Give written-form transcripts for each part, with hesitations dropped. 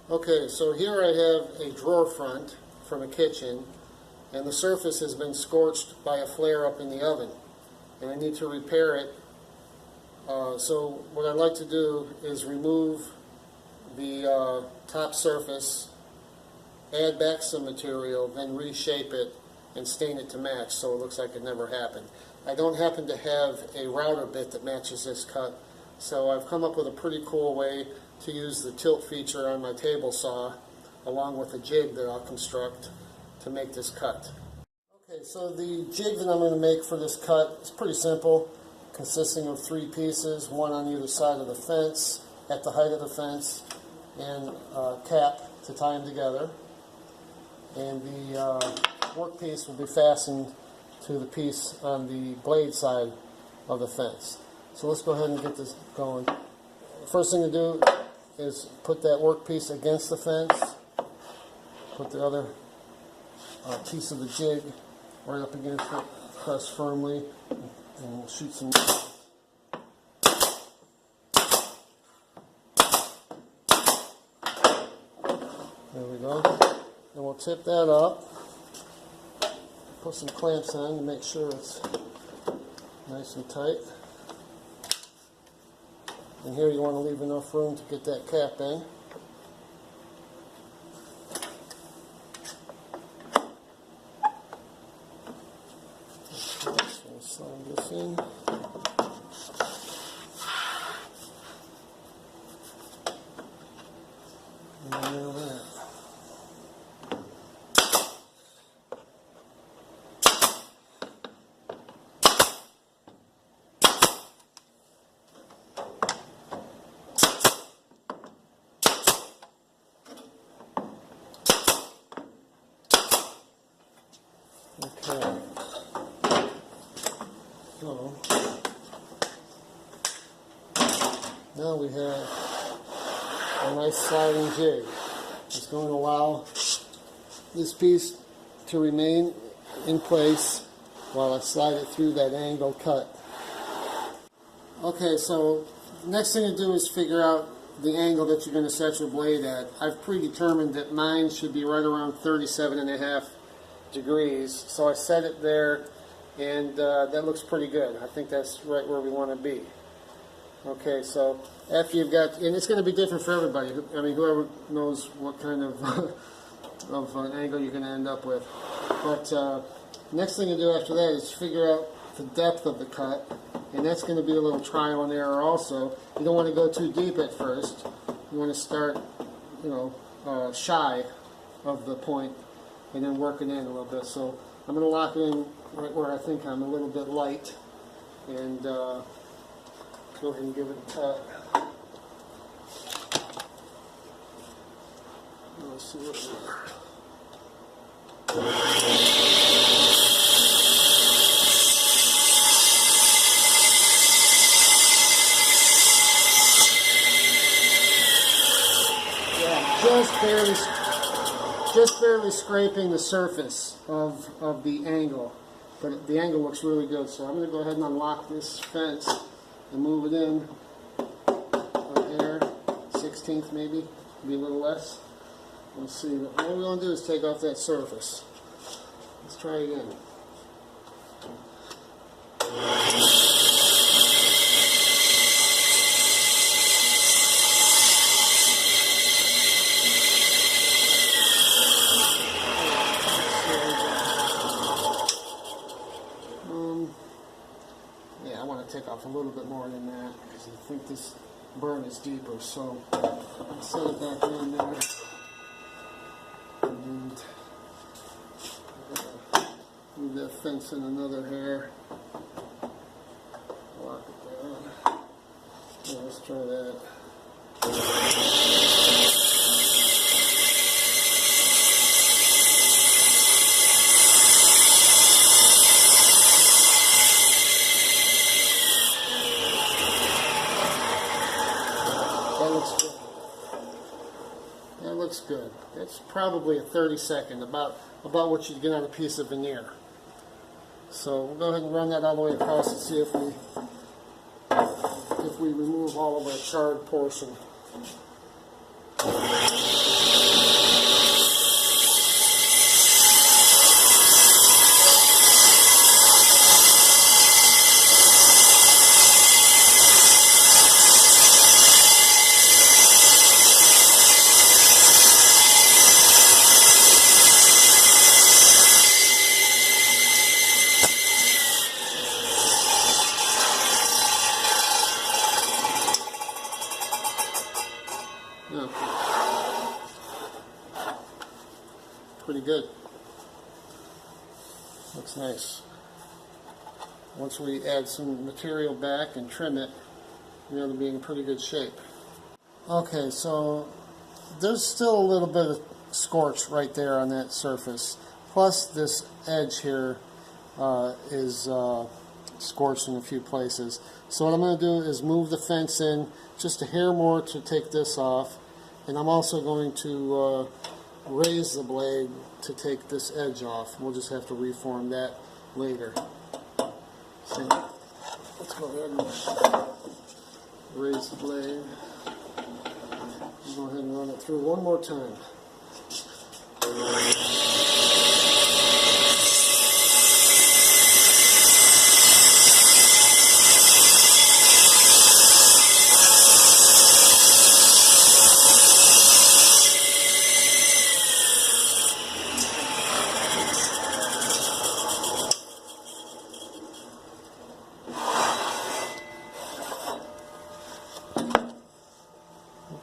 Okay, so here I have a drawer front from a kitchen, and the surface has been scorched by a flare up in the oven, and I need to repair it. So what I'd like to do is remove the top surface, add back some material, then reshape it and stain it to match so it looks like it never happened. I don't happen to have a router bit that matches this cut, so I've come up with a pretty cool way to use the tilt feature on my table saw along with a jig that I'll construct to make this cut. Okay, so the jig that I'm going to make for this cut is pretty simple, consisting of 3 pieces, one on either side of the fence, at the height of the fence, and a cap to tie them together. And the workpiece will be fastened to the piece on the blade side of the fence. So let's go ahead and get this going. The first thing to do is put that workpiece against the fence, put the other piece of the jig right up against it, press firmly, and we'll shoot some. There we go. And we'll tip that up, put some clamps on to make sure it's nice and tight. And here you want to leave enough room to get that cap in. Okay, so slide this in. And nail that. Okay, so now we have a nice sliding jig. It's going to allow this piece to remain in place while I slide it through that angle cut. Okay, so the next thing to do is figure out the angle that you're going to set your blade at. I've predetermined that mine should be right around 37.5 degrees, so I set it there, and that looks pretty good. I think that's right where we want to be. Okay, so after you've got, and it's going to be different for everybody. I mean, whoever knows what kind of of an angle you're going to end up with. But next thing to do after that is figure out the depth of the cut, and that's going to be a little trial and error also. You don't want to go too deep at first. You want to start, shy of the point, and then work it in a little bit. So I'm going to lock it in right where I think I'm a little bit light, and go ahead and give it a cut. Let's see what we are. Yeah, just barely scraping the surface of the angle, but the angle looks really good. So I'm going to go ahead and unlock this fence and move it in a hair, 1/16 maybe a little less. Let's see. What we're going to do is take off that surface. Let's try again. Yeah, I want to take off a little bit more than that because I think this burn is deeper. So I'll set it back in there. And move that fence in another hair. Lock it down. Yeah, let's try that. That looks good. That looks good. That's probably a 30-second, about what you'd get on a piece of veneer. So we'll go ahead and run that all the way across and see if we remove all of our charred portion. pretty good. Looks nice. Once we add some material back and trim it, we ought to be in pretty good shape. Okay, so there's still a little bit of scorch right there on that surface. Plus this edge here is scorched in a few places. So what I'm going to do is move the fence in just a hair more to take this off. And I'm also going to raise the blade to take this edge off. We'll just have to reform that later. So let's go ahead and raise the blade. Go ahead and run it through one more time.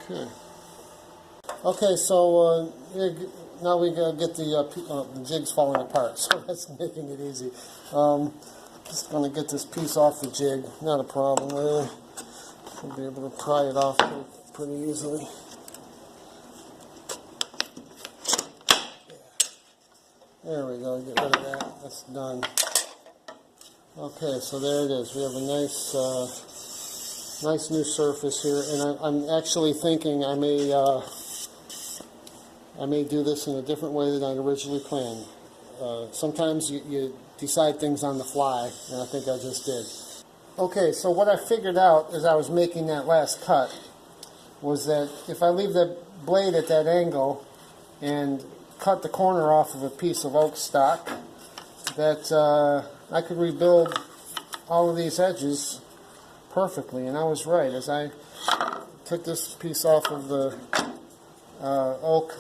Okay. Okay, so now we gotta get the jig's falling apart, so that's making it easy. Just gonna get this piece off the jig, not a problem really. We'll be able to pry it off pretty easily. There we go, get rid of that, that's done. Okay, so there it is. We have a nice new surface here, and I'm actually thinking I may do this in a different way than I originally planned. Sometimes you decide things on the fly, and I think I just did. Okay, so what I figured out as I was making that last cut was that if I leave the blade at that angle and cut the corner off of a piece of oak stock, that I could rebuild all of these edges perfectly, and I was right. As I took this piece off of the oak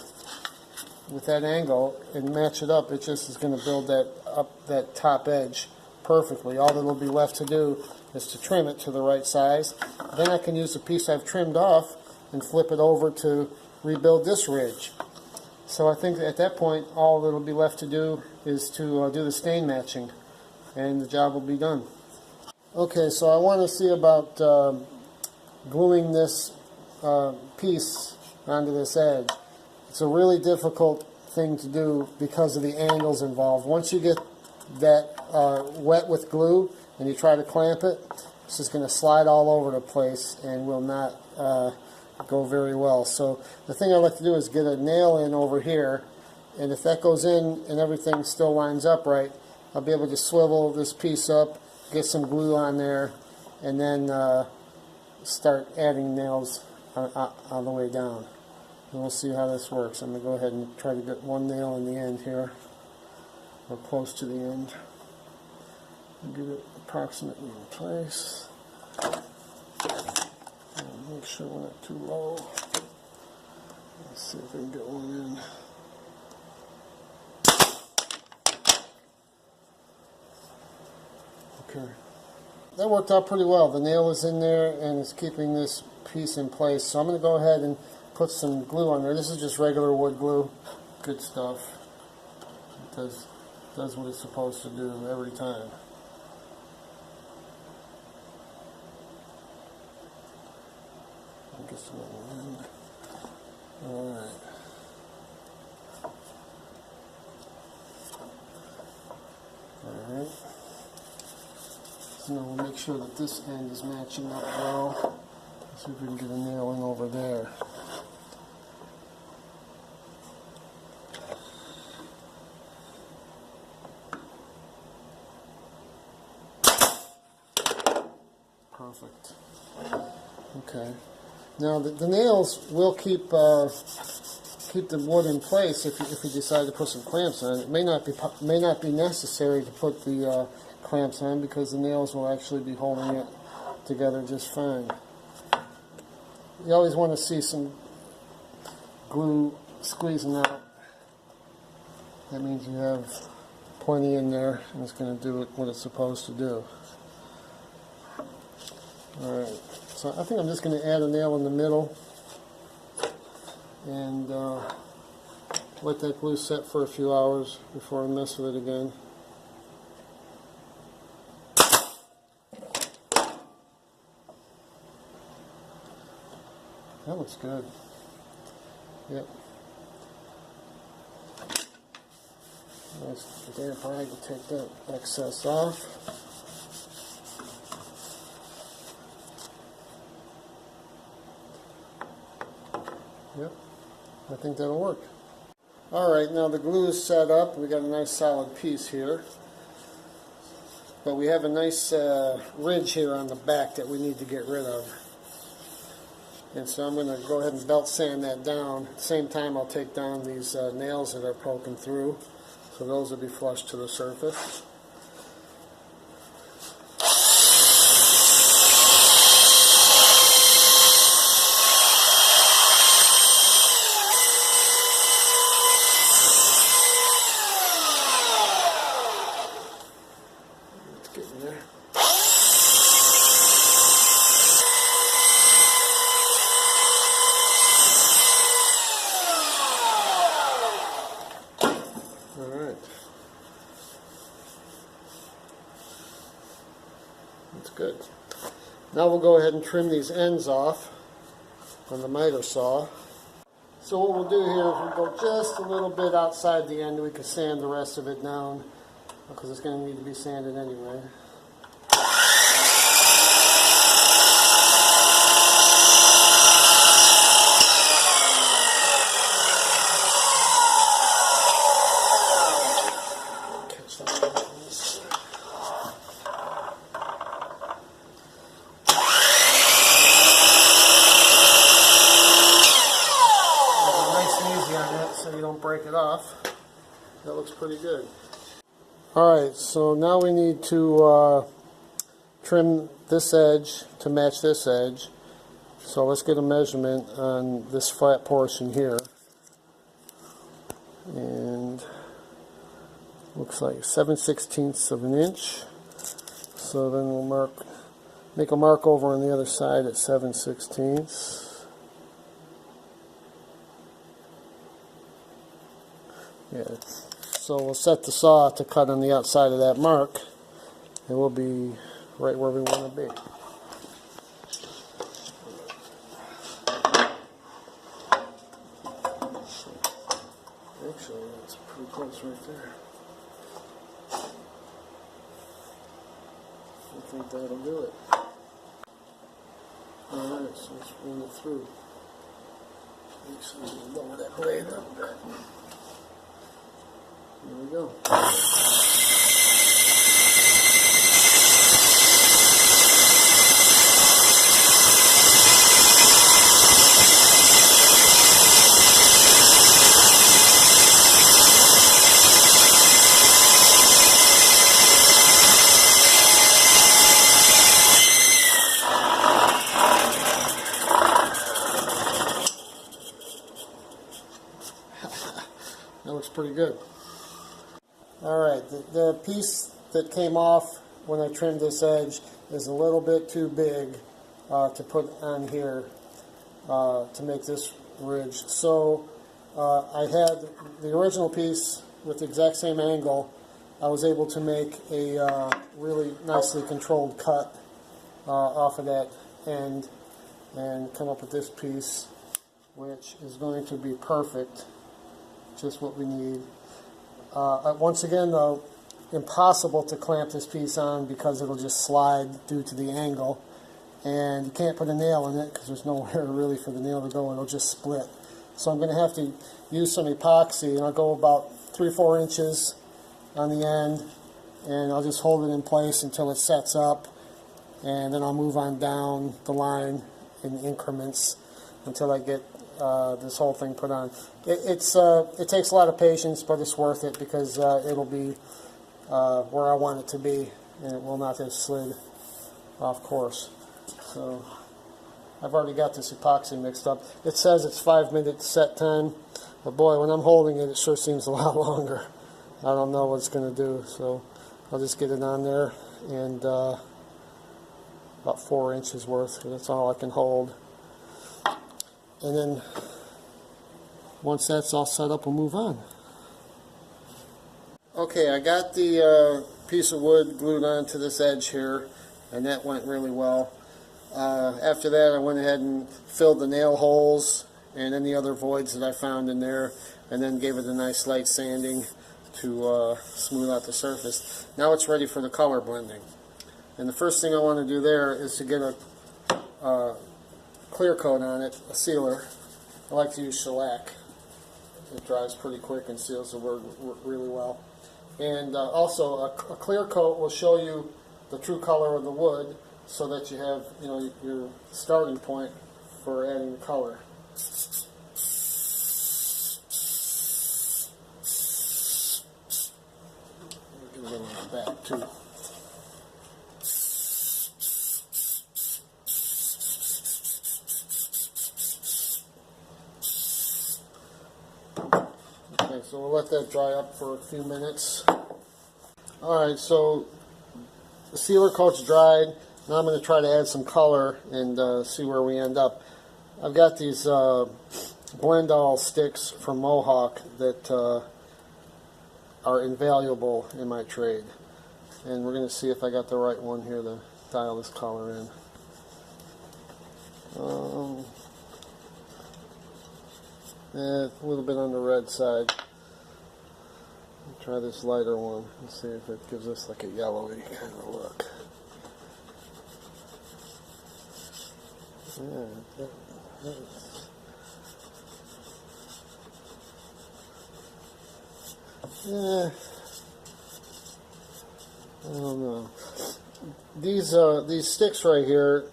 with that angle and match it up, it just is going to build that top edge perfectly. All that will be left to do is to trim it to the right size. Then I can use the piece I've trimmed off and flip it over to rebuild this ridge. So I think at that point all that will be left to do is to do the stain matching, and the job will be done. Okay, so I want to see about gluing this piece onto this edge. It's a really difficult thing to do because of the angles involved. Once you get that wet with glue and you try to clamp it, it's just going to slide all over the place and will not go very well. So the thing I like to do is get a nail in over here, and if that goes in and everything still lines up right, I'll be able to swivel this piece up, get some glue on there, and then start adding nails on the way down. And we'll see how this works. I'm going to go ahead and try to get one nail in the end here, or close to the end. And get it approximately in place. And make sure we're not too low. Let's see if we can get one in. Okay. That worked out pretty well. The nail is in there and it's keeping this piece in place. So I'm going to go ahead and put some glue on there. This is just regular wood glue. Good stuff. It does what it's supposed to do every time. Get some on the end. Alright. Alright. So now we'll make sure that this end is matching up well. Let's see if we can get a nail in over there. Perfect. Okay. Now the nails will keep the wood in place if you decide to put some clamps on. It may not be necessary to put the clamps on because the nails will actually be holding it together just fine. You always want to see some glue squeezing out. That means you have plenty in there and it's going to do what it's supposed to do. Alright, so I think I'm just going to add a nail in the middle and let that glue set for a few hours before I mess with it again. That looks good. Yep. Nice damp rag to take that excess off. Yep, I think that'll work. Alright, now the glue is set up. We got a nice solid piece here. But we have a nice ridge here on the back that we need to get rid of. And so I'm going to go ahead and belt sand that down. At the same time, I'll take down these nails that are poking through. So those will be flush to the surface. Let's get in there. That's good. Now we'll go ahead and trim these ends off on the miter saw. So what we'll do here is we'll go just a little bit outside the end. We can sand the rest of it down because it's going to need to be sanded anyway. So you don't break it off. That looks pretty good. Alright, so now we need to trim this edge to match this edge. So let's get a measurement on this flat portion here. And looks like 7/16 of an inch. So then we'll make a mark over on the other side at 7/16. Yeah. So we'll set the saw to cut on the outside of that mark, and we'll be right where we want to be. Actually, that's pretty close right there. I think that'll do it. Alright, so let's run it through. Actually, lower that blade up a bit. There we go. That looks pretty good. Alright, the piece that came off when I trimmed this edge is a little bit too big to put on here to make this ridge. So I had the original piece with the exact same angle. I was able to make a really nicely controlled cut off of that end and come up with this piece, which is going to be perfect, just what we need. Once again, though, impossible to clamp this piece on because it'll just slide due to the angle, and you can't put a nail in it because there's nowhere really for the nail to go. It'll just split. So I'm going to have to use some epoxy, and I'll go about 3-4 inches on the end, and I'll just hold it in place until it sets up, and then I'll move on down the line in increments until I get this whole thing put on. It takes a lot of patience, but it's worth it because it'll be where I want it to be, and it will not have slid off course. So I've already got this epoxy mixed up. It says it's 5-minute set time, but boy, when I'm holding it, it sure seems a lot longer. I don't know what it's going to do, so I'll just get it on there, and about 4 inches worth. That's all I can hold. And then once that's all set up, we'll move on. Okay, I got the piece of wood glued onto this edge here, and that went really well. After that, I went ahead and filled the nail holes and any other voids that I found in there, and then gave it a nice light sanding to smooth out the surface. Now it's ready for the color blending. And the first thing I want to do there is to get a clear coat on it, a sealer. I like to use shellac. It dries pretty quick and seals the wood really well. And also a clear coat will show you the true color of the wood, so that you have, you know, your starting point for adding the color. Give it a little on the back too. Okay, so we'll let that dry up for a few minutes. Alright, so the sealer coat's dried. Now I'm going to try to add some color and see where we end up. I've got these blend all sticks from Mohawk that are invaluable in my trade. And we're going to see if I got the right one here to dial this color in. A little bit on the red side. Try this lighter one and see if it gives us like a yellowy kind of look. Yeah, yeah, I don't know. These sticks right here,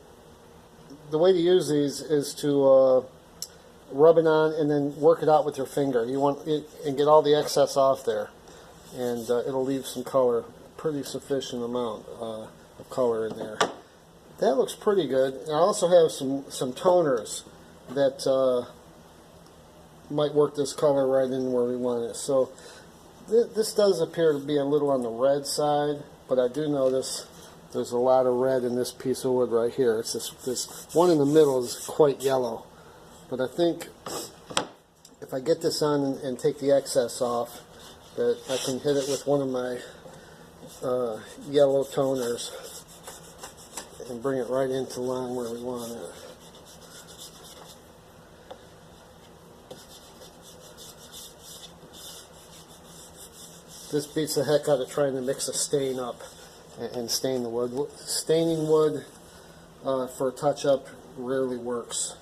the way to use these is to rub it on and then work it out with your finger. You want it and get all the excess off there, and it'll leave some color, pretty sufficient amount of color in there. That looks pretty good. And I also have some toners that might work this color right in where we want it. So this does appear to be a little on the red side, but I do notice there's a lot of red in this piece of wood right here. It's this one in the middle is quite yellow. But I think if I get this on and take the excess off, that I can hit it with one of my yellow toners and bring it right into line where we want it. This beats the heck out of trying to mix a stain up and stain the wood. Staining wood for a touch-up rarely works.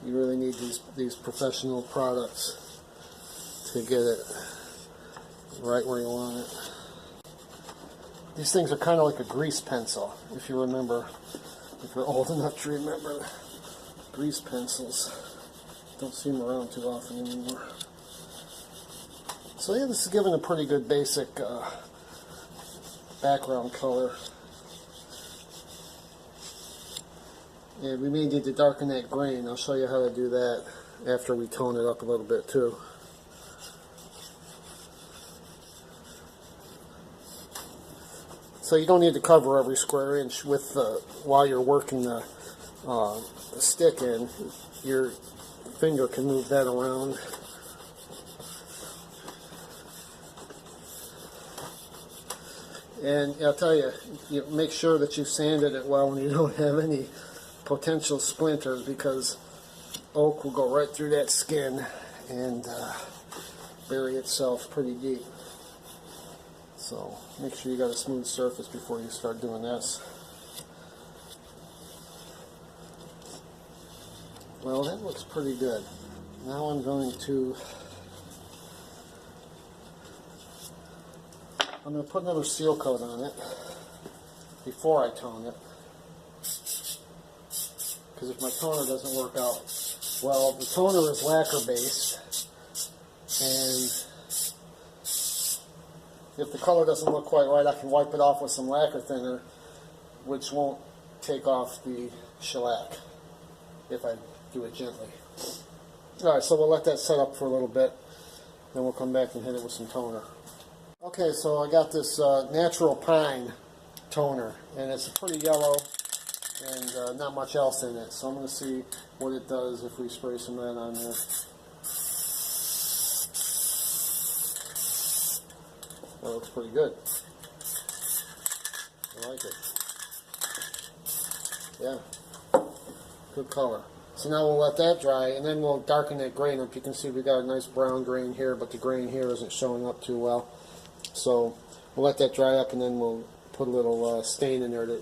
You really need these professional products to get it right where you want it. These things are kind of like a grease pencil, if you remember, if you're old enough to remember grease pencils. Don't see them around too often anymore. So yeah, this is giving a pretty good basic background color. And we may need to darken that grain. I'll show you how to do that after we tone it up a little bit too. So you don't need to cover every square inch with while you're working the stick in. Your finger can move that around. And I'll tell you, make sure that you sanded it well and you don't have any potential splinters, because oak will go right through that skin and bury itself pretty deep. So make sure you got a smooth surface before you start doing this. Well, that looks pretty good. Now I'm going to put another seal coat on it before I tone it. Because if my toner doesn't work out well, the toner is lacquer based, and if the color doesn't look quite right, I can wipe it off with some lacquer thinner, which won't take off the shellac if I do it gently. Alright, so we'll let that set up for a little bit, then we'll come back and hit it with some toner. Okay, so I got this natural pine toner, and it's pretty yellow and not much else in it. So I'm going to see what it does if we spray some of that on there. That looks pretty good. I like it. Yeah, good color. So now we'll let that dry, and then we'll darken that grain up. You can see we got a nice brown grain here, but the grain here isn't showing up too well. So we'll let that dry up, and then we'll put a little stain in there to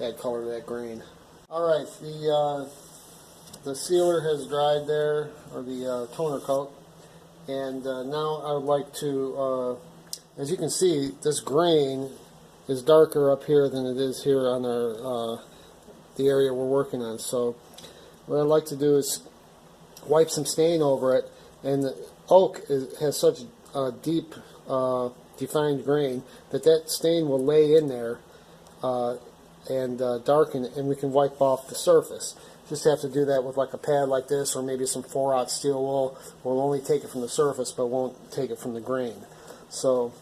add color to that grain. All right, the sealer has dried there, or the toner coat, and now I would like to, as you can see, this grain is darker up here than it is here on our the area we're working on. So what I'd like to do is wipe some stain over it, and the oak has such a deep defined grain that stain will lay in there and darken it, and we can wipe off the surface. Just have to do that with like a pad like this, or maybe some 4/0 steel wool. We'll only take it from the surface but won't take it from the grain. So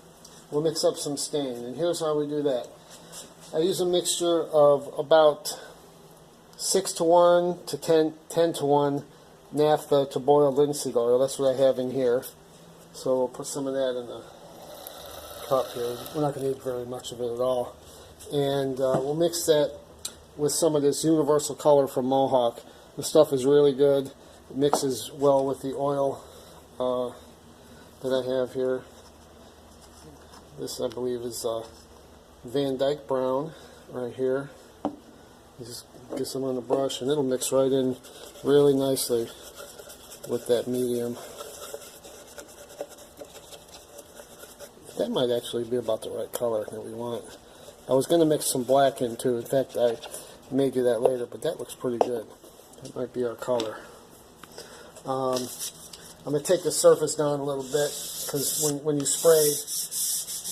we'll mix up some stain, and here's how we do that. I use a mixture of about 6:1 to 10:1 naphtha to boiled linseed oil. That's what I have in here. So we'll put some of that in the cup here. We're not going to need very much of it at all. And we'll mix that with some of this universal color from Mohawk. The stuff is really good. It mixes well with the oil that I have here. This, I believe, is Van Dyke Brown right here. You just get some on the brush, and it'll mix right in really nicely with that medium. That might actually be about the right color that we want. I was going to mix some black in too. In fact, I may do that later, but that looks pretty good. That might be our color. I'm going to take the surface down a little bit, because when you spray,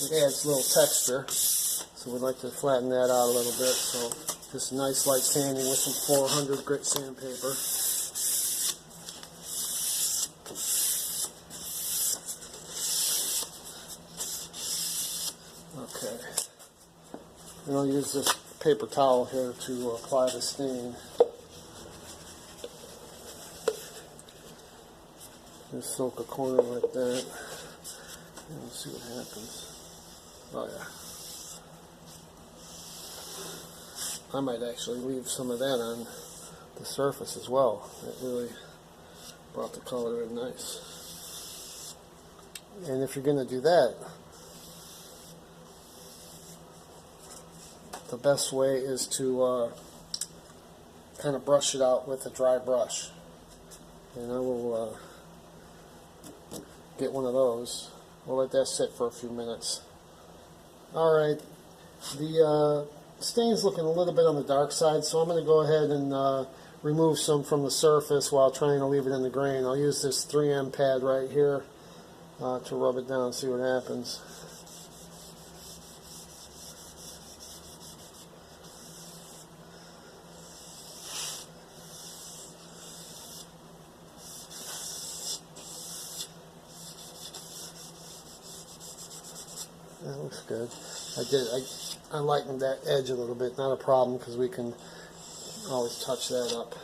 it adds a little texture. So we'd like to flatten that out a little bit. So just nice light sanding with some 400 grit sandpaper. Okay. And I'll use this paper towel here to apply the stain. Just soak a corner like that. And we'll see what happens. Oh yeah. I might actually leave some of that on the surface as well. It really brought the color in nice. And if you're going to do that, the best way is to kind of brush it out with a dry brush. And I will get one of those. We'll let that sit for a few minutes. Alright, the stain's looking a little bit on the dark side, so I'm going to go ahead and remove some from the surface while trying to leave it in the grain. I'll use this 3M pad right here to rub it down and see what happens. That looks good. I lightened that edge a little bit, not a problem, because we can always touch that up.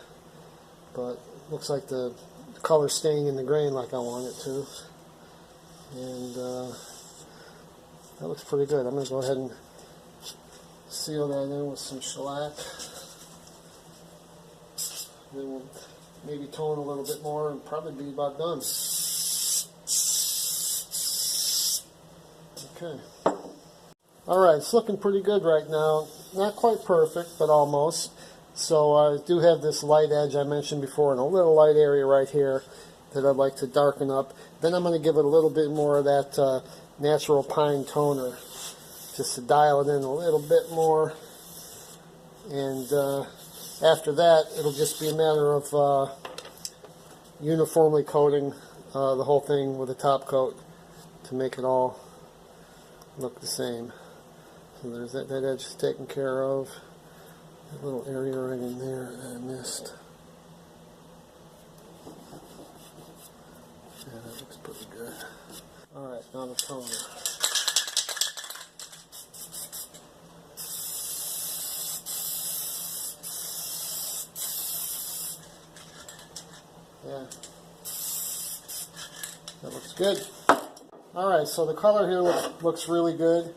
But looks like the color's staying in the grain like I want it to. And that looks pretty good. I'm going to go ahead and seal that in with some shellac. Then we'll maybe tone a little bit more and probably be about done. Okay. Alright, it's looking pretty good right now. Not quite perfect, but almost. So I do have this light edge I mentioned before, and a little light area right here that I'd like to darken up. Then I'm going to give it a little bit more of that natural pine toner, just to dial it in a little bit more. And after that, it'll just be a matter of uniformly coating the whole thing with a top coat to make it all look the same. So there's that edge is taken care of. That little area right in there that I missed. Yeah, that looks pretty good. Alright, now the toner. Yeah. That looks good. Alright, so the color here looks really good,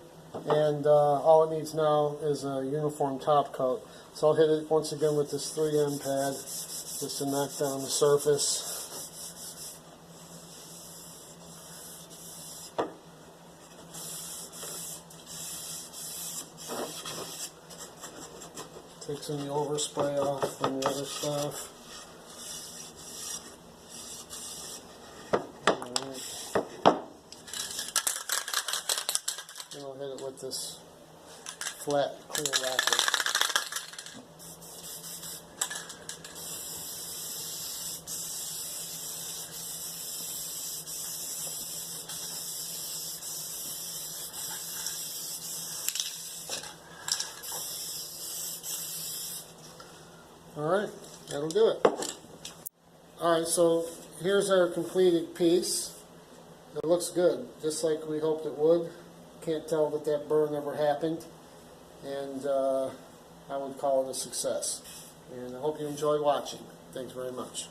and all it needs now is a uniform top coat. So I'll hit it once again with this 3M pad just to knock down the surface. Take some of the overspray off from the other stuff. Then I'll hit it with this flat, clear lacquer. Alright, that'll do it. Alright, so here's our completed piece. It looks good, just like we hoped it would. Can't tell that that burn ever happened, and I would call it a success. And I hope you enjoy watching. Thanks very much.